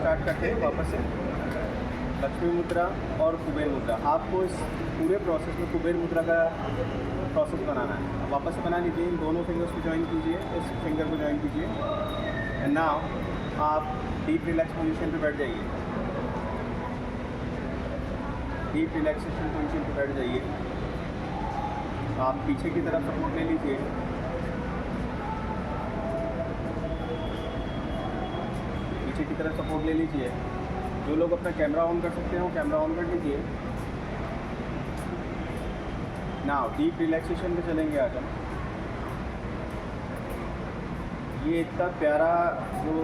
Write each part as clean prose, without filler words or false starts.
Start करते हैं वापस से। लक्ष्मी मुद्रा और कुबेर मुद्रा, आपको इस पूरे प्रोसेस में कुबेर मुद्रा का प्रोसेस बनाना है। अब वापस से बना लीजिए, इन दोनों फिंगर्स को ज्वाइन कीजिए, इस फिंगर को ज्वाइन कीजिए एंड नाउ आप डीप रिलैक्स पोजीशन पे बैठ जाइए। डीप रिलैक्सेशन पोजीशन पे बैठ जाइए। आप पीछे की तरफ सपोर्ट ले लीजिए। पीछे की तरफ सपोर्ट ले लीजिए। जो लोग अपना कैमरा ऑन कर सकते हैं वो कैमरा ऑन कर लीजिए। नाउ डीप रिलैक्सेशन पे चलेंगे आज हम। ये इतना प्यारा जो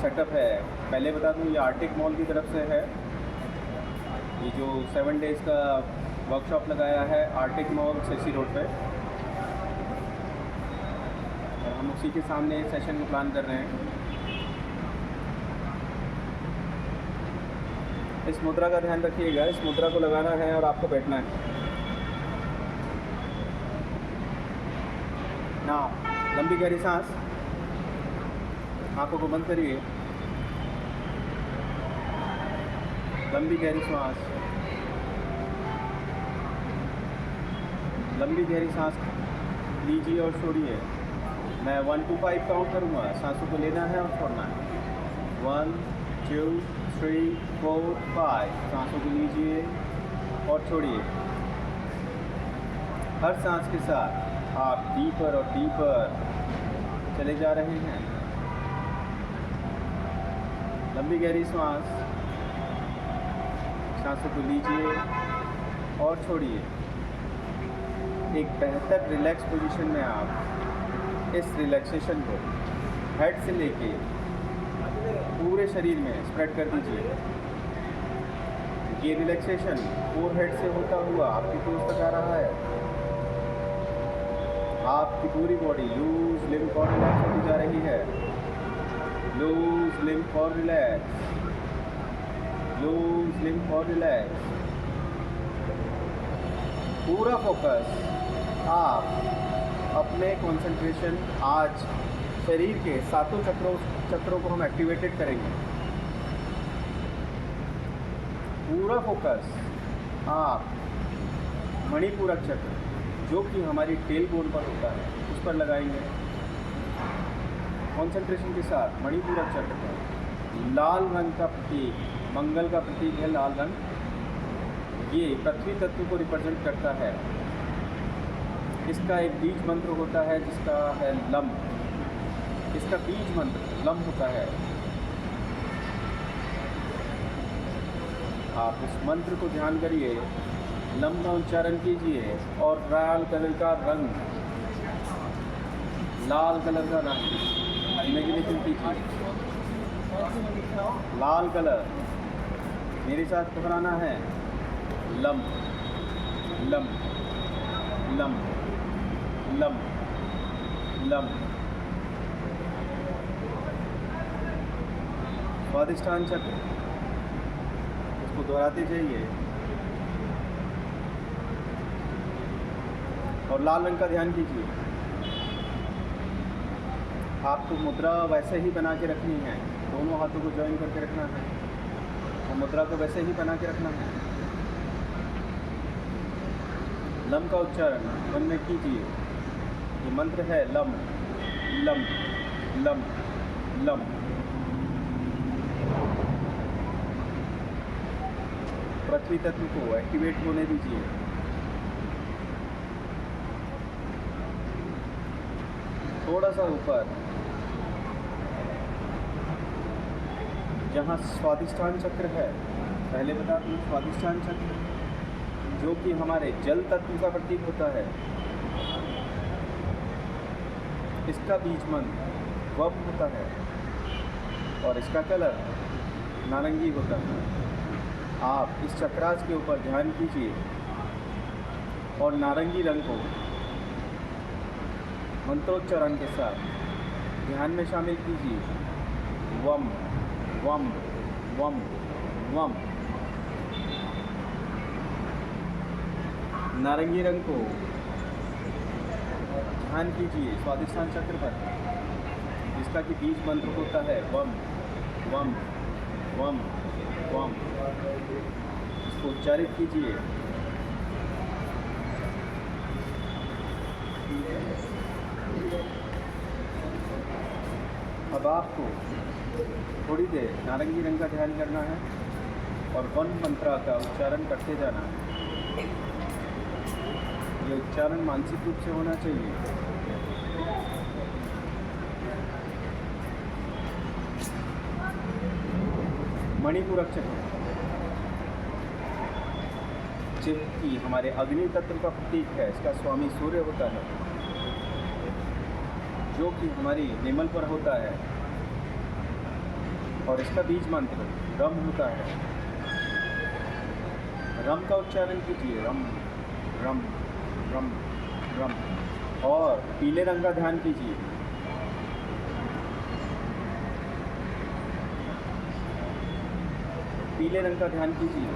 सेटअप है, पहले बता दूँ ये आर्टिक मॉल की तरफ से है। ये जो 7 डेज़ का वर्कशॉप लगाया है आर्टिक मॉल सीसी रोड पे, और हम उसी के सामने सेशन को प्लान कर रहे हैं। इस मुद्रा का ध्यान रखिएगा, इस मुद्रा को लगाना है और आपको बैठना है। ना लंबी गहरी सांस, आंखों को बंद करिए। लंबी गहरी सांस, लंबी गहरी सांस लीजिए और छोड़िए। मैं 1 to 5 काउंट करूँगा, सांसों को लेना है और छोड़ना है। 1 2 3 4 5। सांसों को लीजिए और छोड़िए। हर सांस के साथ आप डीपर और डीपर चले जा रहे हैं। लंबी गहरी सांस, सांसों को लीजिए और छोड़िए। एक बेहतर रिलैक्स पोजीशन में आप इस रिलैक्सेशन को हेड से लेके पूरे शरीर में स्प्रेड कर दीजिए। ये रिलैक्सेशन फोरहेड से होता हुआ आपकी टोज तक आ रहा है। आपकी पूरी बॉडी लूज, लिम्फ और रिलैक्स होती जा रही है। लूज, लिम्फ और रिलैक्स, लूज, लिम्फ और रिलैक्स। पूरा फोकस आप अपने कंसंट्रेशन, आज शरीर के 7 चक्रों को हम एक्टिवेटेड करेंगे। पूरा फोकस आप मणिपूरक चक्र, जो कि हमारी टेल बोन पर होता है, उस पर लगाएंगे। कंसंट्रेशन के साथ मणिपूरक चक्र पर। लाल रंग का प्रतीक, मंगल का प्रतीक है लाल रंग। ये पृथ्वी तत्व को रिप्रेजेंट करता है। इसका एक बीज मंत्र होता है जिसका है लम। इसका बीज मंत्र लम होता है। आप इस मंत्र को ध्यान करिए, लम का उच्चारण कीजिए और लाल कलर का रंग, लाल कलर का रंग इमेजिनेशन कीजिए। लाल कलर मेरे साथ दोहराना है। लम, लम, लम, लम, लम। स्वादिष्ठान चक्र, इसको दोहराते जाइए और लाल रंग का ध्यान कीजिए। आपको मुद्रा वैसे ही बना के रखनी है, दोनों हाथों को ज्वाइन करके रखना है और मुद्रा को वैसे ही बना के रखना है। लम का उच्चारण मन में कीजिए। ये मंत्र है लम, लम, लम, लम। पृथ्वी तत्व को एक्टिवेट होने दीजिए। थोड़ा सा ऊपर जहाँ स्वादिष्ठान चक्र है, पहले बता दूँ स्वादिष्ठान चक्र जो कि हमारे जल तत्व का प्रतीक होता है, इसका बीज मंत्र वप होता है और इसका कलर नारंगी होता है। आप इस चक्रास के ऊपर ध्यान कीजिए और नारंगी रंग को मंत्रोच्चारण के साथ ध्यान में शामिल कीजिए। वम, वम, वम, वम। नारंगी रंग को ध्यान कीजिए स्वादिष्ठान चक्र पर, जिसका कि बीज मंत्र होता है वम, वम, वम वम, इसको उच्चारित कीजिए। अब आपको थोड़ी देर नारंगी रंग का ध्यान करना है और वन मंत्रा का उच्चारण करते जाना है। ये उच्चारण मानसिक रूप से होना चाहिए। मणिपूरक चक्र जबकि हमारे अग्नि तत्व का प्रतीक है, इसका स्वामी सूर्य होता है, जो कि हमारी निमल पर होता है, और इसका बीज मंत्र रम होता है। रम का उच्चारण कीजिए, रम रम रम रम, और पीले रंग का ध्यान कीजिए। पीले रंग का ध्यान कीजिए।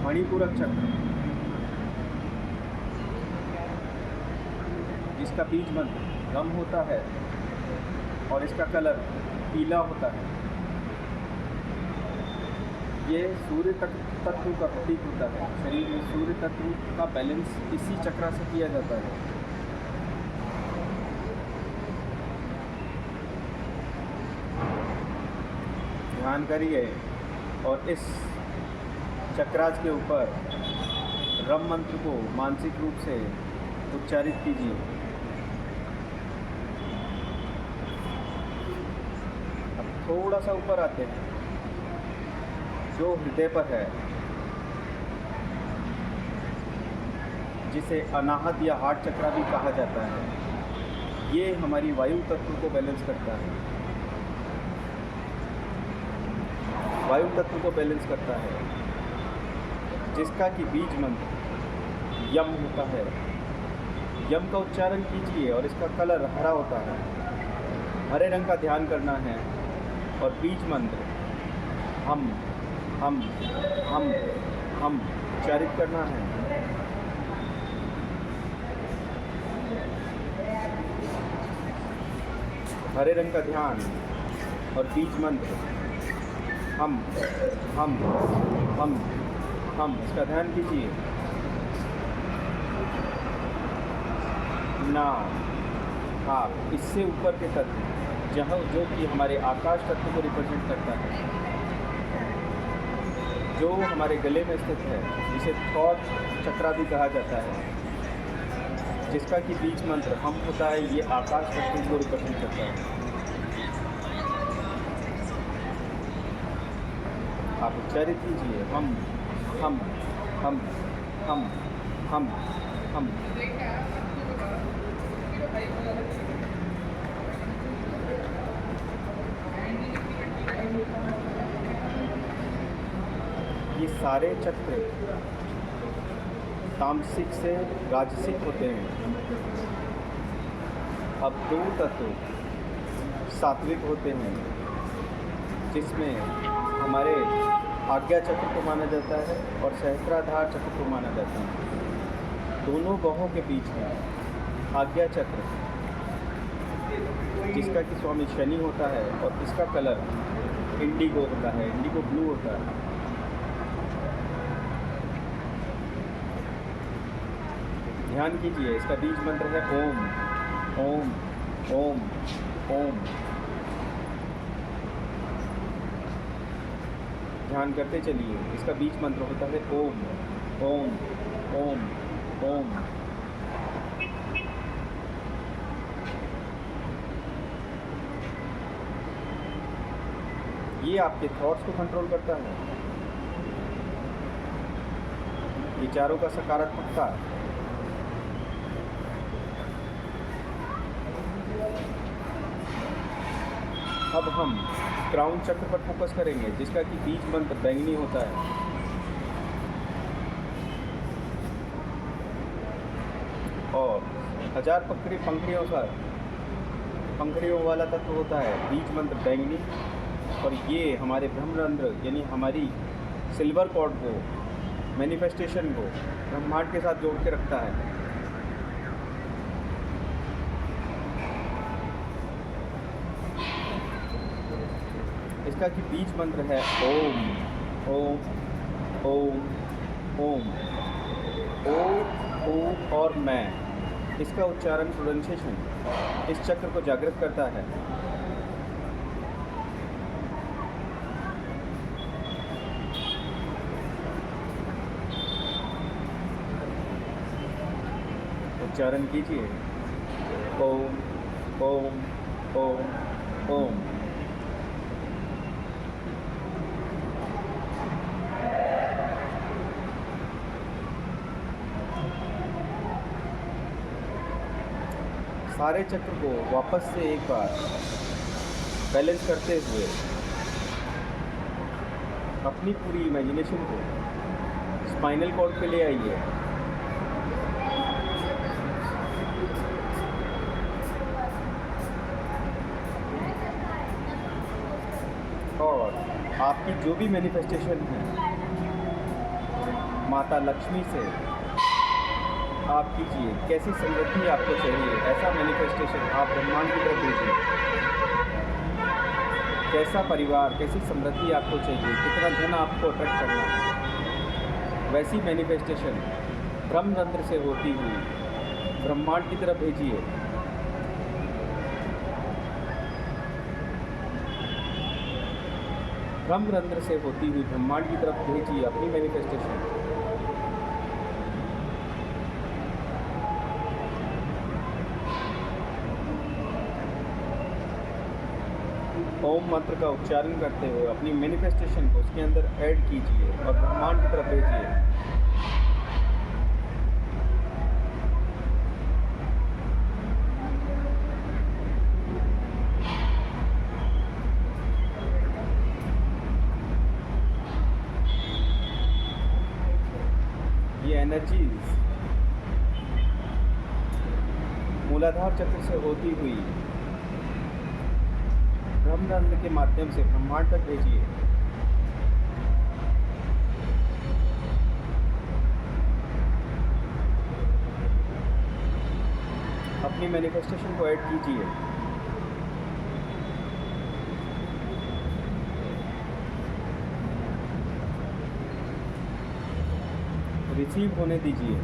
मणिपूरक चक्र जिसका बीज मंत्र रम होता है और इसका कलर पीला होता है। ये सूर्य तत्व का प्रतीक होता है। शरीर में सूर्य तत्व का बैलेंस इसी चक्र से किया जाता है। ध्यान करिए और इस चक्रास के ऊपर रम मंत्र को मानसिक रूप से उच्चारित कीजिए। अब थोड़ा सा ऊपर आते हैं, जो हृदय पर है, जिसे अनाहत या हार्ट चक्र भी कहा जाता है। ये हमारी वायु तत्व को बैलेंस करता है, वायु तत्व को बैलेंस करता है, जिसका कि बीज मंत्र यम होता है। यम का उच्चारण कीजिए और इसका कलर हरा होता है। हरे रंग का ध्यान करना है और बीज मंत्र हम हम हम हम उच्चारित करना है। हरे रंग का ध्यान और बीज मंत्र हम हम हम हम, इसका ध्यान कीजिए। ना आप इससे ऊपर के तत्व जहाँ जो कि हमारे आकाश तत्व को रिप्रेजेंट करता है, जो हमारे गले में स्थित है, जिसे थॉट चक्र भी कहा जाता है, जिसका कि बीज मंत्र हम होता है। ये आकाश तत्व को रिप्रेजेंट करता है। आप उच्चारित कीजिए, हम हम हम हम हम हम। ये सारे चक्र तामसिक से राजसिक होते हैं। अब दो तत्व सात्विक होते हैं, जिसमें हमारे आज्ञा चक्र को माना जाता है और सहस्त्राधार चक्र को माना जाता है। दोनों बाहों के बीच में आज्ञा चक्र, जिसका कि स्वामी शनि होता है, और इसका कलर इंडिगो होता है, इंडिगो ब्लू होता है। ध्यान कीजिए, इसका बीज मंत्र है ओम ओम ओम ओम। ध्यान करते चलिए, इसका बीज मंत्र होता है ओम ओम ओम ओम। ये आपके थॉट्स को कंट्रोल करता है। विचारों का सकारात्मकता। अब हम क्राउन चक्र पर फोकस करेंगे, जिसका कि बीज मंत्र बैंगनी होता है। और 1000 पंखड़ियों वाला तत्व होता है, बीज मंत्र बैंगनी। और ये हमारे ब्रह्मरंध्र यानी हमारी सिल्वर कॉर्ड को, मैनिफेस्टेशन को ब्रह्मांड के साथ जोड़ के रखता है। इसका कि बीज मंत्र है ओम ओम ओम ओम। ओ ओ और मैं, इसका उच्चारण प्रोनाउंसिएशन इस चक्र को जागृत करता है। उच्चारण कीजिए ओम ओम ओम ओम। सारे चक्र को वापस से एक बार बैलेंस करते हुए अपनी पूरी इमेजिनेशन को स्पाइनल कॉर्ड पे ले आइए। और आपकी जो भी मैनिफेस्टेशन है माता लक्ष्मी से आप कीजिए। कैसी समृद्धि आपको चाहिए, ऐसा मैनिफेस्टेशन आप ब्रह्मांड की तरफ भेजिए। कैसा परिवार, कैसी समृद्धि आपको चाहिए, कितना धन आपको अट्रैक्ट करना है, वैसी मैनिफेस्टेशन ब्रह्मरंध्र से होती हुई ब्रह्मांड की तरफ भेजिए। ब्रह्मरंध्र से होती हुई ब्रह्मांड की तरफ भेजिए अपनी मैनिफेस्टेशन। ओम मंत्र का उच्चारण करते हुए अपनी मैनिफेस्टेशन को उसके अंदर ऐड कीजिए और ब्रह्मांड की तरफ भेजिए। ये एनर्जीज मूलाधार चक्र से होती हुई ब्रह्मरंध्र के माध्यम से ब्रह्मांड तक भेजिए। अपनी मैनिफेस्टेशन को ऐड कीजिए। रिसीव होने दीजिए।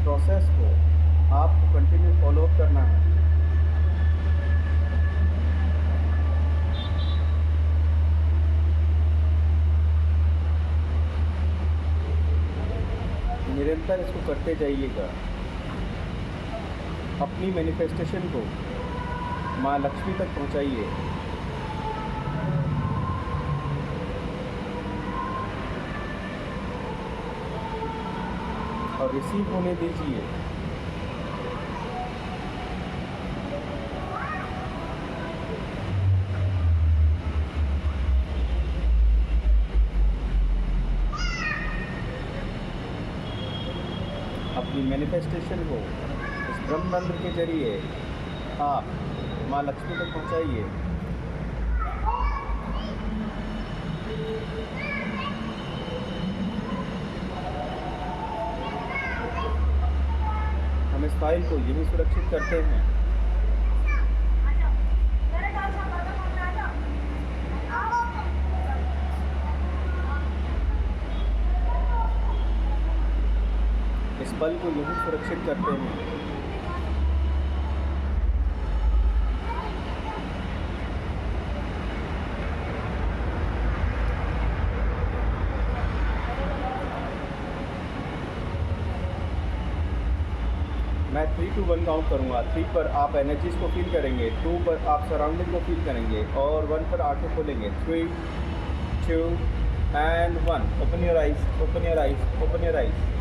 प्रोसेस को आपको कंटिन्यू फॉलो अप करना है। निरंतर इसको करते जाइएगा। अपनी मैनिफेस्टेशन को माँ लक्ष्मी तक पहुँचाइए। और रिसीव होने दीजिए। अपनी मैनिफेस्टेशन को इस ब्रह्मरंध्र के जरिए आप माँ लक्ष्मी तक पहुँचाइए। हम इस फाइल को यही सुरक्षित करते हैं। इस पल को यही सुरक्षित करते हैं। मैं 3 to 1 काउंट करूँगा। 3 पर आप एनर्जीज को फील करेंगे, 2 पर आप सराउंडिंग को फील करेंगे और 1 पर आंखें खोलेंगे। 3, 2 and 1। Open your eyes, open your eyes, open your eyes.